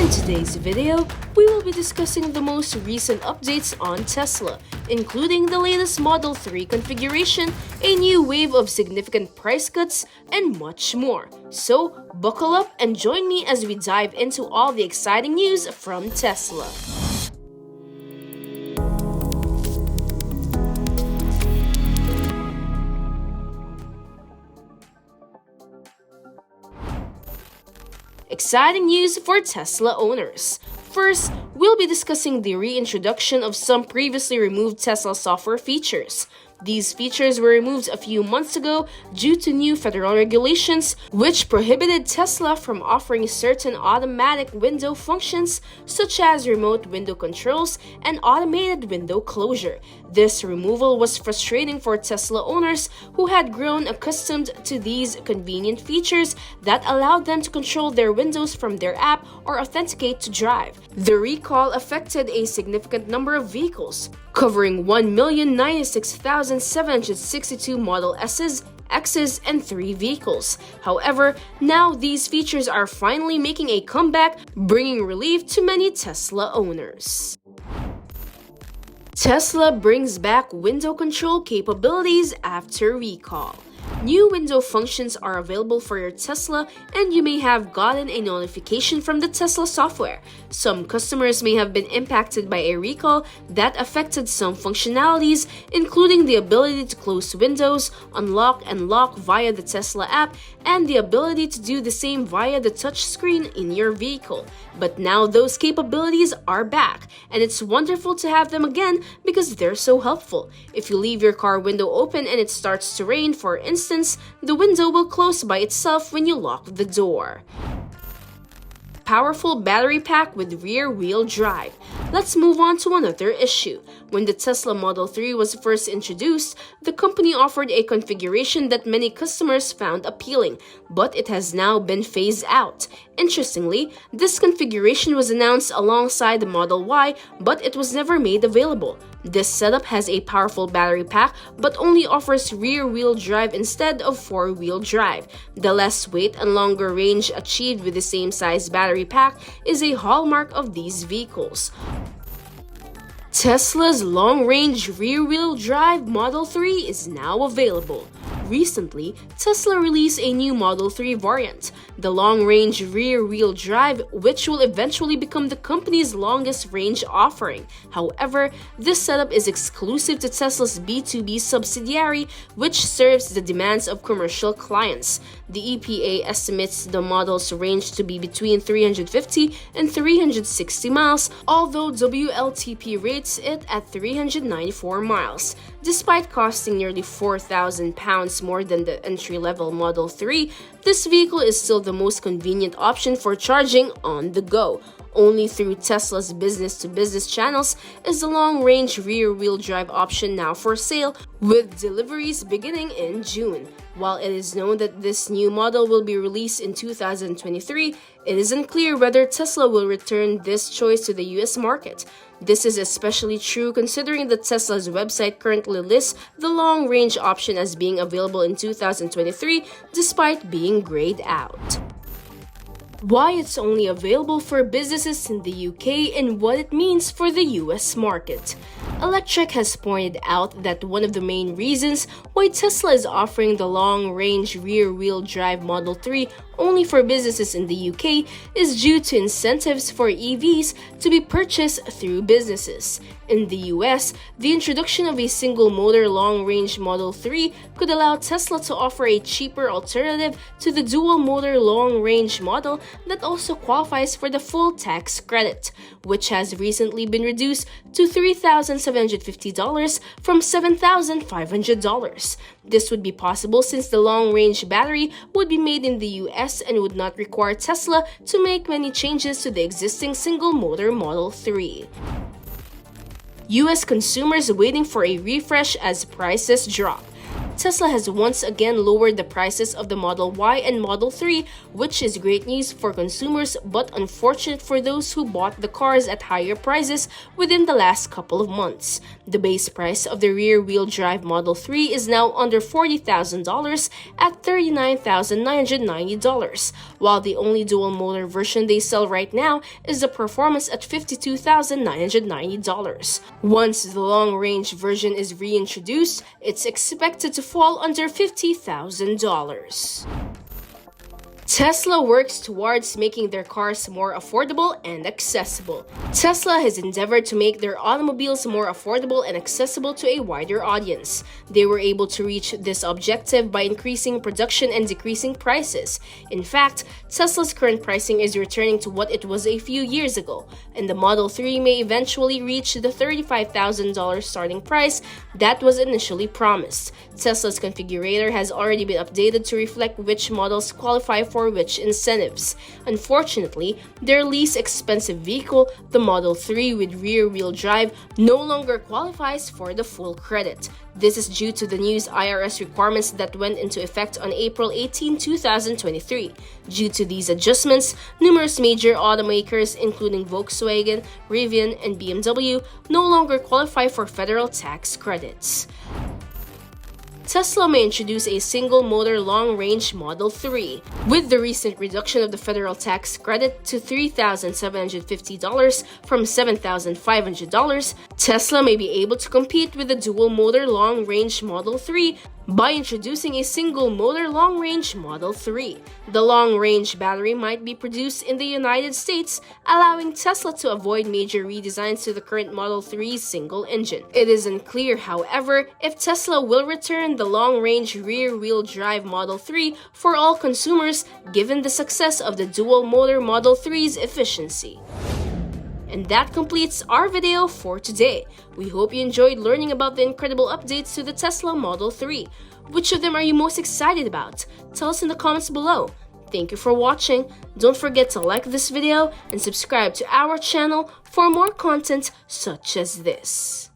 In today's video, we will be discussing the most recent updates on Tesla, including the latest Model 3 configuration, a new wave of significant price cuts, and much more. So, buckle up and join me as we dive into all the exciting news from Tesla. Exciting news for Tesla owners. First, we'll be discussing the reintroduction of some previously removed Tesla software features. These features were removed a few months ago due to new federal regulations, which prohibited Tesla from offering certain automatic window functions, such as remote window controls and automated window closure. This removal was frustrating for Tesla owners who had grown accustomed to these convenient features that allowed them to control their windows from their app or authenticate to drive. The recall affected a significant number of vehicles, covering 1,096,762 Model S's, X's, and 3 vehicles. However, now these features are finally making a comeback, bringing relief to many Tesla owners. Tesla brings back window control capabilities after recall. New window functions are available for your Tesla, and you may have gotten a notification from the Tesla software. Some customers may have been impacted by a recall that affected some functionalities, including the ability to close windows, unlock and lock via the Tesla app, and the ability to do the same via the touchscreen in your vehicle. But now those capabilities are back, and it's wonderful to have them again because they're so helpful. If you leave your car window open and it starts to rain, for instance, the window will close by itself when you lock the door. Powerful battery pack with rear-wheel drive. Let's move on to another issue. When the Tesla Model 3 was first introduced, the company offered a configuration that many customers found appealing, but it has now been phased out. Interestingly, this configuration was announced alongside the Model Y, but it was never made available. This setup has a powerful battery pack but only offers rear-wheel drive instead of four-wheel drive. The less weight and longer range achieved with the same size battery pack is a hallmark of these vehicles. Tesla's long-range rear-wheel drive Model 3 is now available. Recently, Tesla released a new Model 3 variant, the long-range rear-wheel drive, which will eventually become the company's longest-range offering. However, this setup is exclusive to Tesla's B2B subsidiary, which serves the demands of commercial clients. The EPA estimates the model's range to be between 350 and 360 miles, although WLTP rates it at 394 miles. Despite costing nearly £4,000 more than the entry-level Model 3, this vehicle is still the most convenient option for charging on the go. Only through Tesla's business-to-business channels is the long-range rear-wheel drive option now for sale, with deliveries beginning in June. While it is known that this new model will be released in 2023, it isn't clear whether Tesla will return this choice to the US market. This is especially true considering that Tesla's website currently lists the long-range option as being available in 2023 despite being grayed out. Why it's only available for businesses in the UK and what it means for the US market. Electrek has pointed out that one of the main reasons why Tesla is offering the long-range rear-wheel drive Model 3 only for businesses in the UK is due to incentives for EVs to be purchased through businesses. In the US, the introduction of a single-motor long-range Model 3 could allow Tesla to offer a cheaper alternative to the dual-motor long-range model that also qualifies for the full tax credit, which has recently been reduced to $3,750 from $7,500. This would be possible since the long-range battery would be made in the US and would not require Tesla to make many changes to the existing single-motor Model 3. US consumers waiting for a refresh as prices drop. Tesla has once again lowered the prices of the Model Y and Model 3, which is great news for consumers but unfortunate for those who bought the cars at higher prices within the last couple of months. The base price of the rear-wheel drive Model 3 is now under $40,000 at $39,990, while the only dual-motor version they sell right now is the Performance at $52,990. Once the long-range version is reintroduced, it's expected to fall under $50,000. Tesla works towards making their cars more affordable and accessible. Tesla has endeavored to make their automobiles more affordable and accessible to a wider audience. They were able to reach this objective by increasing production and decreasing prices. In fact, Tesla's current pricing is returning to what it was a few years ago, and the Model 3 may eventually reach the $35,000 starting price that was initially promised. Tesla's configurator has already been updated to reflect which models qualify for which incentives. Unfortunately, their least expensive vehicle, the Model 3 with rear-wheel drive, no longer qualifies for the full credit. This is due to the new IRS requirements that went into effect on April 18, 2023. Due to these adjustments, numerous major automakers, including Volkswagen, Rivian, and BMW, no longer qualify for federal tax credits. Tesla may introduce a single-motor long-range Model 3. With the recent reduction of the federal tax credit to $3,750 from $7,500, Tesla may be able to compete with the dual-motor long-range Model 3 by introducing a single-motor long-range Model 3. The long-range battery might be produced in the United States, allowing Tesla to avoid major redesigns to the current Model 3's single engine. It is unclear, however, if Tesla will return the long-range rear-wheel drive Model 3 for all consumers, given the success of the dual-motor Model 3's efficiency. And that completes our video for today. We hope you enjoyed learning about the incredible updates to the Tesla Model 3. Which of them are you most excited about? Tell us in the comments below. Thank you for watching. Don't forget to like this video and subscribe to our channel for more content such as this.